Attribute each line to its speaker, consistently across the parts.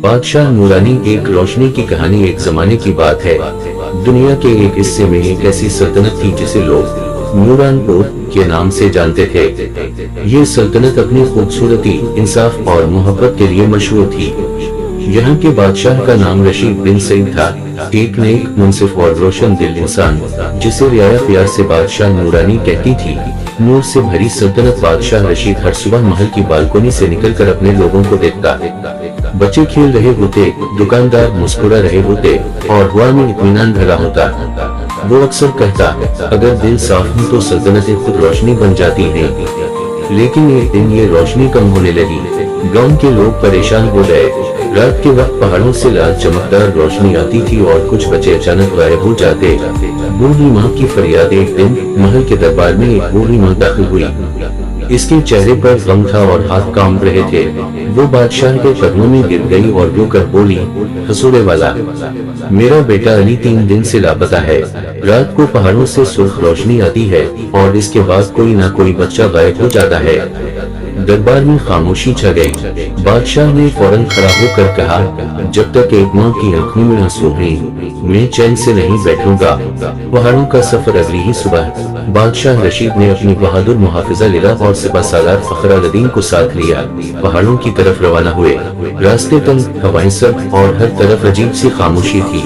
Speaker 1: बादशाह नूरानी। एक रोशनी की कहानी। एक जमाने की बात है, दुनिया के एक हिस्से में एक ऐसी सल्तनत थी जिसे लोग नूरानपुर के नाम से जानते थे। ये सल्तनत अपनी खूबसूरती, इंसाफ और मोहब्बत के लिए मशहूर थी। यहाँ के बादशाह का नाम रशीद बिन सईद था, एक नेक, मुंसिफ और रोशन दिल इंसान, जिसे रियाया प्यार से बादशाह नूरानी कहती थी। नूर से भरी सल्तनत। बादशाह रशीद हर सुबह महल की बालकोनी से निकलकर अपने लोगों को देखता। बच्चे खेल रहे होते, दुकानदार मुस्कुरा रहे होते और हवा में इत्मीनान भरा होता। वो अक्सर कहता, अगर दिल साफ हो तो सल्तनतें खुद रोशनी बन जाती हैं। लेकिन एक दिन ये रोशनी कम होने लगी। गांव के लोग परेशान हो गए। रात के वक्त पहाड़ों से लाल चमकदार रोशनी आती थी और कुछ बच्चे अचानक गायब हो जाते। बूढ़ी माँ की फरियाद। एक दिन महल के दरबार में एक बूढ़ी माँ दाखिल हुई। इसके चेहरे पर गम था और हाथ कांप रहे थे। वो बादशाह के कदमों में गिर गई और रो कर बोली, हसूरे वाला, मेरा बेटा अली 3 दिन से लापता है। रात को पहाड़ों से सुर्ख रोशनी आती है और इसके बाद कोई ना कोई बच्चा गायब हो जाता है। दरबार में खामोशी छा गई। बादशाह ने फौरन खड़ा होकर कहा, जब तक एक माँ की आंखों में आंसू हैं, मैं चैन से नहीं बैठूंगा। पहाड़ों का सफर। अगली ही सुबह बादशाह रशीद ने अपनी बहादुर मुहाफिजा लीला और सिपा सालार फखरुद्दीन को साथ लिया। पहाड़ों की तरफ रवाना हुए। रास्ते तंग, हवाएं सर्द और हर तरफ अजीब सी खामोशी थी।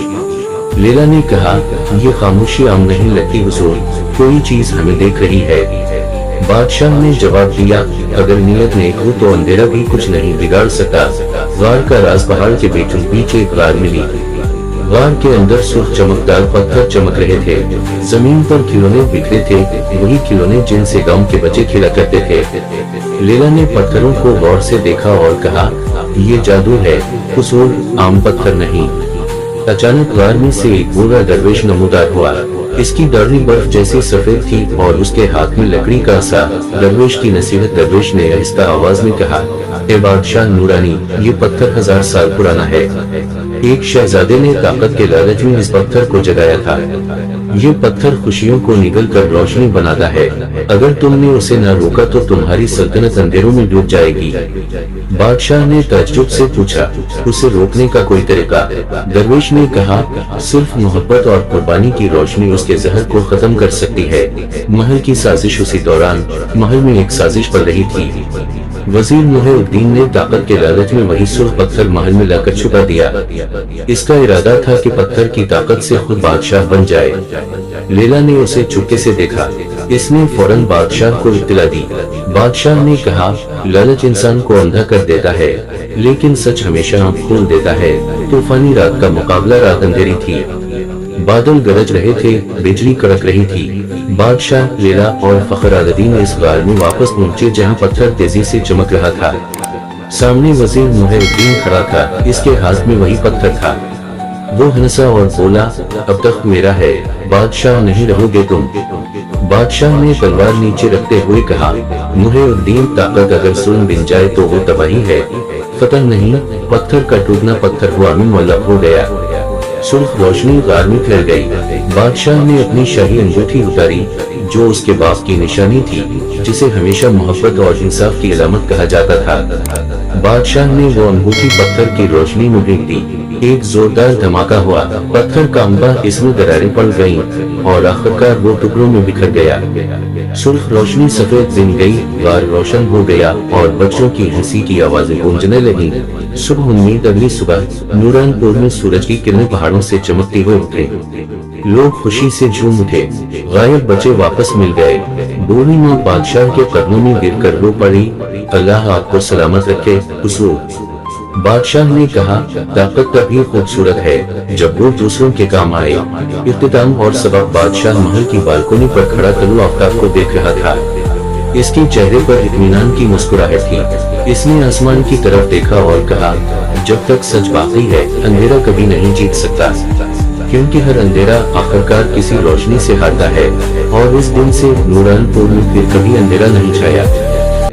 Speaker 1: लीला ने कहा, ये खामोशी आम नहीं लगती हुजूर, कोई चीज हमें देख रही है। बादशाह ने जवाब दिया, अगर नीयत नेक हो तो अंधेरा भी कुछ नहीं बिगाड़ सकता। गार का राज। पहाड़ के बीचों बीच एक गार मिली। गार के अंदर सुर्ख चमकदार पत्थर चमक रहे थे। जमीन पर खिलौने बिखरे थे, वही खिलौने जिनसे गांव के बच्चे खेला करते थे। लीला ने पत्थरों को गौर से देखा और कहा, ये जादू है हुजूर, आम पत्थर नहीं। अचानक गार में से एक बूढ़ा दरवेश नमूदार हुआ। इसकी दाढ़ी बर्फ जैसी सफेद थी और उसके हाथ में लकड़ी का सा। दरवेश की नसीहत। दरवेश ने आहिस्ता आवाज में कहा, ए बादशाह नूरानी, ये पत्थर 1000 साल पुराना है। एक शहजादे ने ताकत के लालच में इस पत्थर को जगाया था। ये पत्थर खुशियों को निगल कर रोशनी बनाता है। अगर तुमने उसे न रोका तो तुम्हारी सल्तनत अंधेरों में डूब जाएगी। बादशाह ने ताज्जुब से पूछा, उसे रोकने का कोई तरीका? दरवेश ने कहा, सिर्फ मोहब्बत और कुर्बानी की रोशनी उसके जहर को खत्म कर सकती है। महल की साजिश। उसी दौरान महल में एक साजिश पड़ रही थी। वजीर मुहिउद्दीन ने ताकत के लालच में वही सुर्ख पत्थर महल में लाकर छुपा दिया। इसका इरादा था कि पत्थर की ताकत से खुद बादशाह बन जाए। लीला ने उसे चुपके से देखा। इसने फौरन बादशाह को इत्तला दी। बादशाह ने कहा, लालच इंसान को अंधा कर देता है, लेकिन सच हमेशा आंख खोल देता है। तूफानी रात का मुकाबला। रात अंधेरी थी, बादल गरज रहे थे, बिजली कड़क रही थी। बादशाह, लीला और फखरुद्दीन इस गार में वापस पहुंचे जहां पत्थर तेजी से चमक रहा था। सामने वजीर मुहिउद्दीन खड़ा था, इसके हाथ में वही पत्थर था। वो हंसा और बोला, अब तक मेरा है, बादशाह नहीं रहोगे तुम। बादशाह ने तलवार नीचे रखते हुए कहा, मुहिउद्दीन, ताकत अगर सुन बिन जाए तो वो तबाही है, फतह नहीं। पत्थर का टूटना पत्थर हुआ में मुअल्लक हो गया। सुर्ख रोशनी गार में फैल गई। बादशाह ने अपनी शाही अंगूठी उतारी, जो उसके बाप की निशानी थी, जिसे हमेशा मोहब्बत और इंसाफ की अलामत कहा जाता था। बादशाह ने वो अंगूठी पत्थर की रोशनी में फेंक दी। एक जोरदार धमाका हुआ। पत्थर कांबा, इसमें दरारें पड़ गईं और आखिरकार वो टुकड़ों में बिखर गया। सुर्ख रोशनी सफेद दिन गई, गार रोशन हो गया और बच्चों की हंसी की आवाजें गूंजने लगी। सुबह उम्मीद। अगली सुबह नूरानपुर में सूरज की किरणें पहाड़ों से चमकती हुई उठे। लोग खुशी से झूम उठे। गायब बच्चे वापस मिल गए। बूढ़ी माँ बादशाह के कदमों में गिरकर रो पड़ी, अल्लाह आपको सलामत रखे हुजूर। बादशाह ने कहा, ताकत तभी खूबसूरत है जब वो दूसरों के काम आए। इख्तिताम और सबक। बादशाह महल की बालकोनी पर खड़ा तलु आफ्ताब को देख रहा था। इसके चेहरे पर इत्मीनान की मुस्कुराहट थी। इसने आसमान की तरफ देखा और कहा, जब तक सच बाकी है, अंधेरा कभी नहीं जीत सकता, क्योंकि हर अंधेरा आखिरकार किसी रोशनी से हारता है। और इस दिन से नूरानपुर में फिर कभी अंधेरा नहीं छाया।